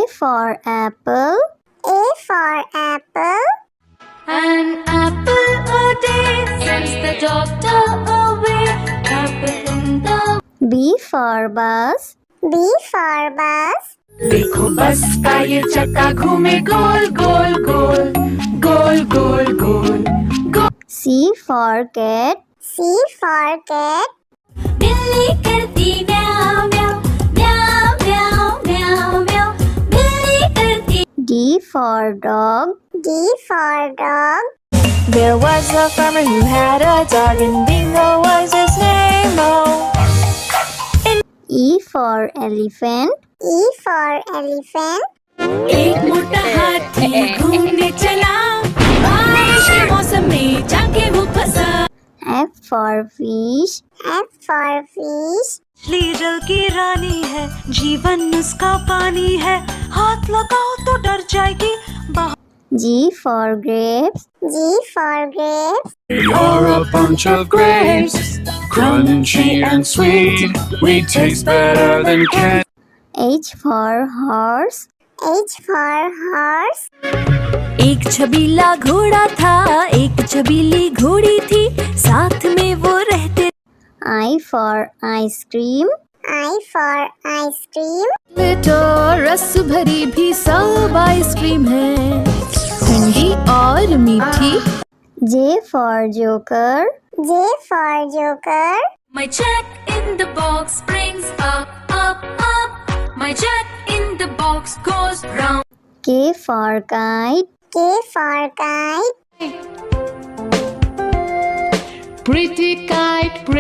for apple. A for apple. An apple a day sends the doctor away. Apple in the B for bus. B for bus. देखो बस का ये चक्का घूमे गोल गोल गोल गोल गोल गोल गोल। C for cat. C for cat. बिल्ली करती म्याऊ म्याऊ म्याऊ म्याऊ म्याऊ म्याऊ। बिल्ली करती। D for dog. D for dog. There was a farmer who had a dog, and Bingo was his name. Oh. E for elephant. E for elephant. एक मोटा हाथी घूमने चला, बारिश के मौसम में जाके वो फंसा। F for fish. F for fish. मछली जल की रानी है, जीवन उसका पानी है, हाथ लगाओ तो डर जाएगी। G for grapes. G for grapes. You're a bunch of grapes, crunchy and sweet. We taste better than candy. H for horse. H for horse. एक छबीला घोड़ा था, एक छबीली घोड़ी थी, साथ में वो रहते। I for ice cream. I for ice cream. तो रस भरी भी सब आइसक्रीम है, ठंडी और मीठी। J for joker. J for joker. My check in the box brings up up up. My check in the box goes round. K for kite. K for kite.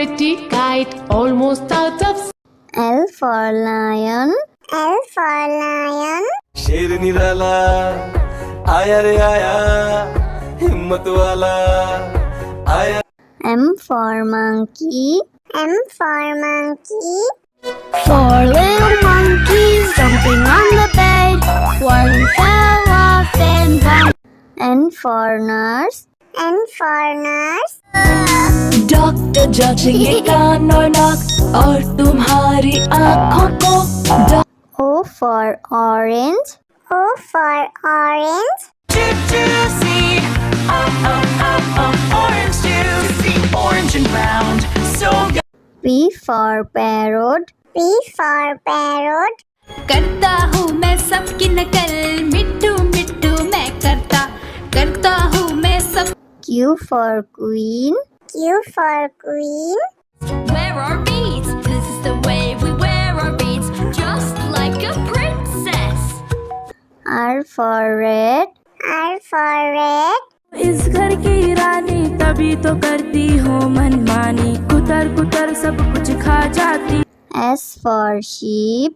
pretty kite, almost out of. L for lion. L for lion. शेर निराला आया रे आया, हिम्मत वाला आया। M for monkey. M for monkey. Four little monkeys jumping on the bed. One fell off and bumped. N for nurse. N for nurse. Doctor जांचेंगे कान और नाक और तुम्हारी आँखों को। O for orange. O for orange. Orange juice, orange and round, so good. P for parrot. P for parrot. करता हूँ मैं सबकी नकल, मिट्टू मिट्टू मैं करता हूँ मैं सब। Q for queen. Q for queen. Wear our beads, this is the way we wear our beads, just like a princess. R for red. R for red. इस घर की रानी तभी तो करती हो मनमानी, कुतर कुतर सब कुछ खा जाती। S for sheep.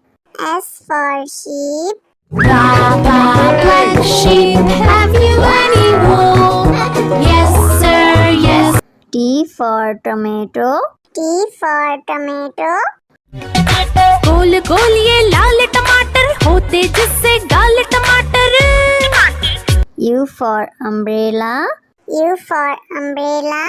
S for sheep. Black sheep, have you any wool? Yes sir, yes. T for tomato. T for tomato. गोल गोल ये लाल टमाटर होते जिससे गाल टमाटर। U for umbrella. U for umbrella.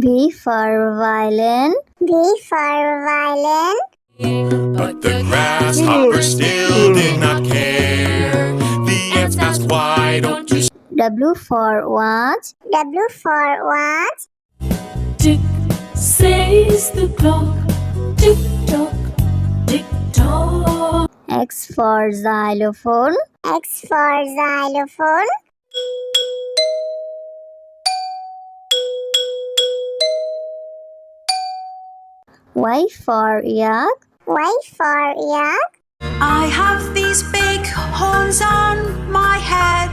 V for violin. V for violin. But the grasshopper still did not care. The ants asked, why don't you W for watch. W for watch. Tick says the clock, tick tock, tick tock. X for xylophone. X for xylophone. Y for yak. Y for yak. I have these big horns on my head,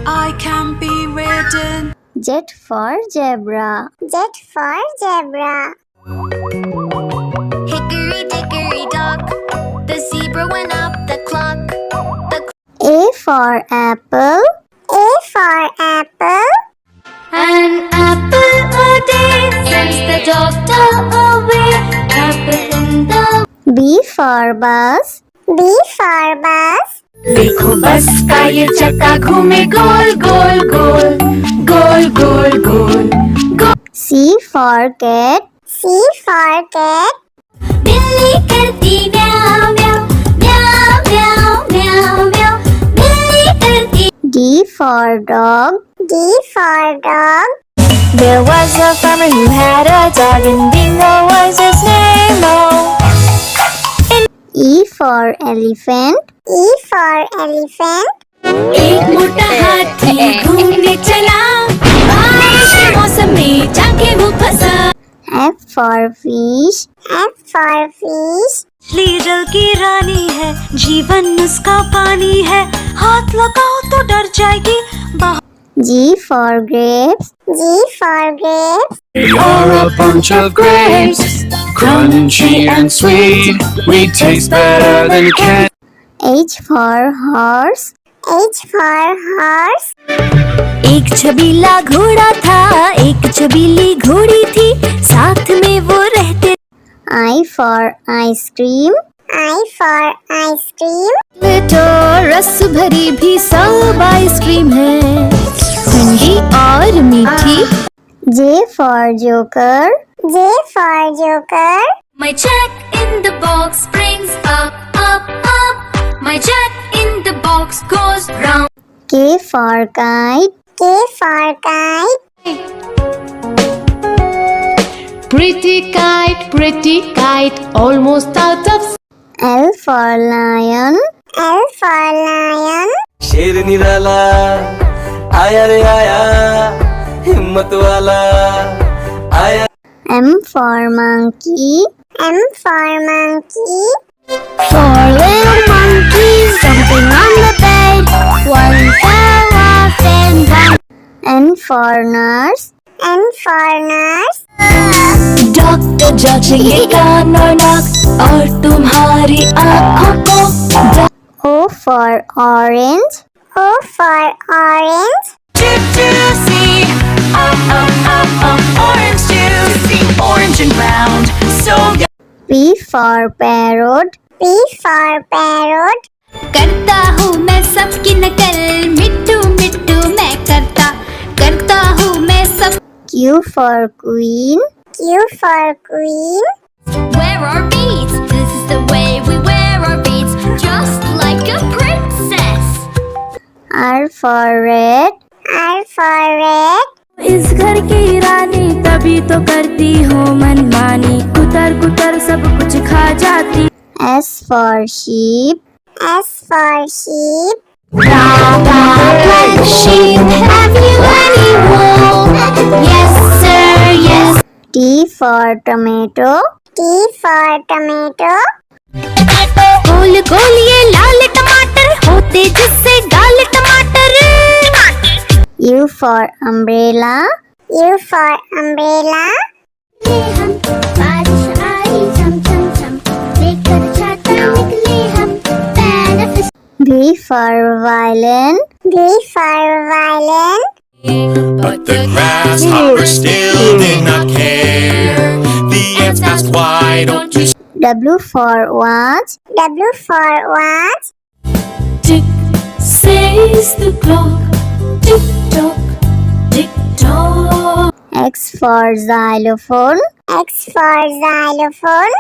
I can be ridden. Z for zebra. Z for zebra. Hickory dickory dock, the zebra went up the clock. A for apple. A for apple. An apple a day sends the doctor away. Apple in the B for bus. B for bus. देखो बस का ये चक्का घूमे गोल गोल गोल गोल गोल गोल गोल। C for cat. C for cat. बिल्ली करती म्याऊ म्याऊ म्याऊ म्याऊ म्याऊ म्याऊ बिल्ली करती D for dog. D for dog. There was a farmer who had a dog and Bingo was his name. Oh, E for elephant. E for elephant. एक मोटा हाथी घूमने चला बारिश के मौसम में जाके वो फंसा F for fish. F for fish. मछली जल की रानी है, जीवन उसका पानी है, हाथ लगाओ तो डर जाएगी बाहर। G for grapes. G for grapes. We are a bunch of grapes, crunchy and sweet. We taste better than candy. H for horse. H for horse. एक छबीला घोड़ा था एक छबीली घोड़ी थी साथ में वो रहते I for ice cream. I for ice cream. तो रस भरी भी सब आइसक्रीम है ठंडी और मीठी J for joker. J for joker. My jack in the box brings up up up My jack in the box goes round K for kite. K for kite. Pretty kite, almost out of L for lion. L for lion. शेर निराला आया रे आया, हिम्मत वाला आया. M for monkey. M for monkey. Four little monkeys jumping on the bed. One fell off and one. N for nurse. N for nurse. Doctor जांचेगा और नाक और तुम्हारी आँखों को O for orange. O for orange. Juicy, orange juicy, orange and round, so P for parrot. P for parrot. करता हूँ मैं सबकी नकल मिट्टू मिट्टू मैं करता हूँ मैं सब Q for queen. Q for queen. Wear our beads, this is the way we wear our beads just like a princess R for red. R for red. इस घर की रानी तभी तो करती हूँ मनमानी कुतर कुतर सब कुछ खा जाती S for sheep. S for sheep. Black sheep, have you any wool? Yes sir, yes T for tomato. T for tomato. गोल गोल ये लाल टमाटर होते जिससे गाल टमाटर U for umbrella. U for umbrella. बारिश आई झम झम झम लेकर छाता निकले हम V for violin. V for violin. But the grasshopper still did not care. The ants asked, why don't you W for watch. W for watch. Tick says the clock tick tock tick tock X for xylophone. X for xylophone.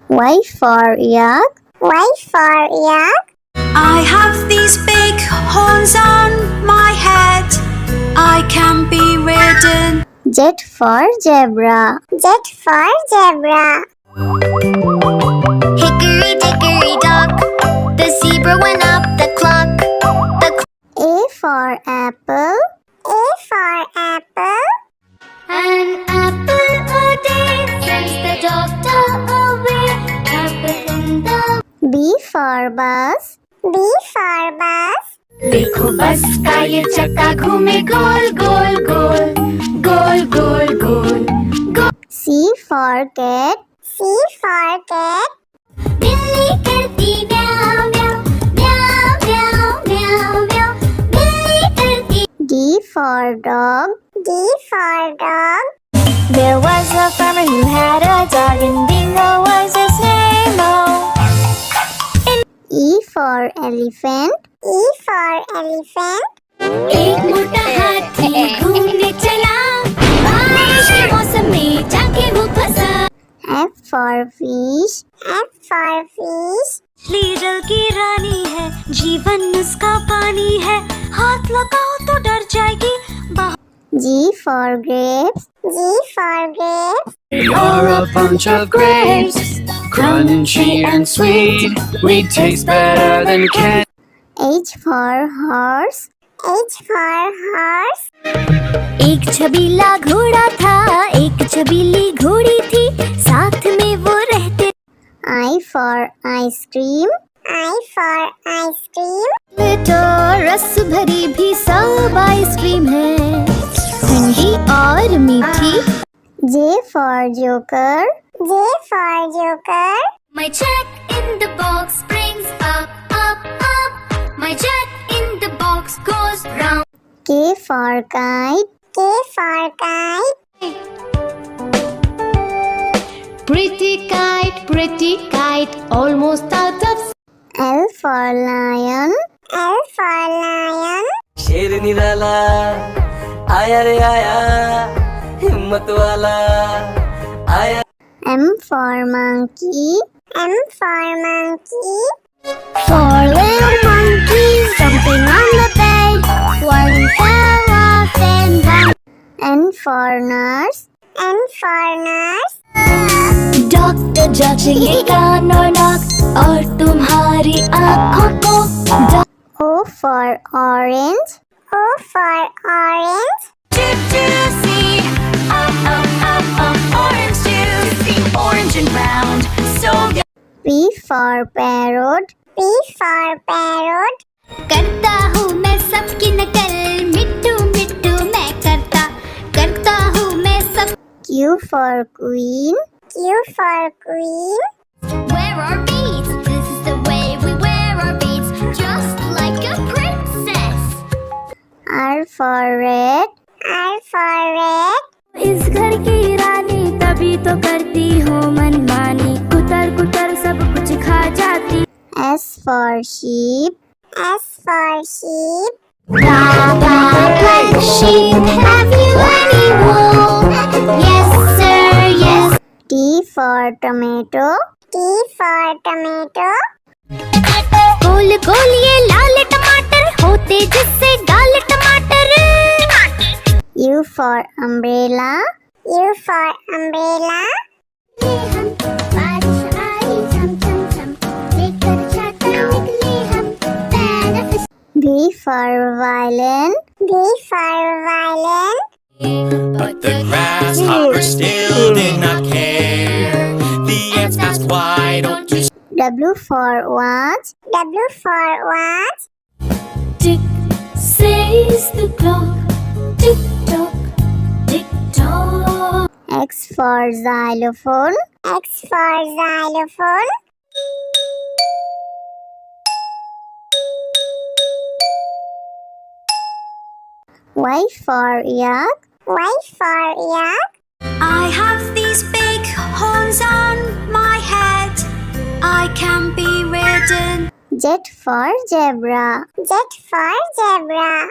Y for yak. Y for yak. I have these big horns on my head. I can be ridden. Z for zebra. Z for zebra. Hickory dickory dock the zebra went up the clock A for apple. A for apple. An apple a day sends the doctor away apple in the B for bus. B for bus. देखो बस का ये चक्का घूमे गोल गोल गोल गोल गोल गोल गोल C for cat. C for cat. बिल्ली करती म्याऊ म्याऊ म्याऊ म्याऊ म्याऊ म्याऊ बिल्ली करती D for dog. D for dog. There was a farmer who had a dog and Bingo was his name. Oh, E for elephant. E for elephant. एक मोटा हाथी घूमने चला, बारिश के मौसम में जाके वो फंसा। F for fish. F for fish. मछली जल की रानी है, जीवन उसका पानी है, हाथ लगाओ तो डर जाएगी। G for grapes. G for grapes. We are a bunch of grapes, crunchy and sweet. We taste better than candy. H for horse. H for horse. एक छबीला घोड़ा था, एक छबीली घोड़ी थी, साथ में वो रहते। I for ice cream. I for ice cream. तो रस भरी भी सब आइसक्रीम है, ठंडी और मीठी। J for joker. J for joker. My jack in the box brings up, up, up. My jack in the box goes round. K for kite. K for kite. pretty kite, almost out of L for lion. L for lion. शेर निराला आया रे आया, हिम्मत वाला आया। M for monkey. M for monkey. Four little monkeys jumping on the bed. One fell off and bumped. N for nurse. N for nurse. Doctor जांचेंगे कान और नाक और तुम्हारी आँखों को। O for orange. O for orange. Juicy, orange juice, orange and round, so good. P for parrot. P for parrot. करता हूँ मैं सबकी नकल, मिट्टू मिट्टू मैं करता हूँ मैं सब। Q for queen. Q for queen. Wear our beads, this is the way we wear our beads, just like a princess. R for red. R for red. इस घर की रानी तभी तो करती हूँ मनमानी, कुतर कुतर सब कुछ खा जाती। S for sheep. S for sheep. Black sheep, have you any wool? Yes sir, yes. T for tomato. T for tomato. गोल गोल ये लाल टमाटर होते जिससे गाल टमाटर। U for umbrella. U for umbrella. V for violin. V for violin. But the grasshopper still did not care. The ants asked, why don't you W for watch. W for watch. Tick says the clock, tick tock, tick tock. X for xylophone. X for xylophone. Y for yak. Y for yak. I have these big horns on my head. I can be ridden. Z for zebra. Z for zebra.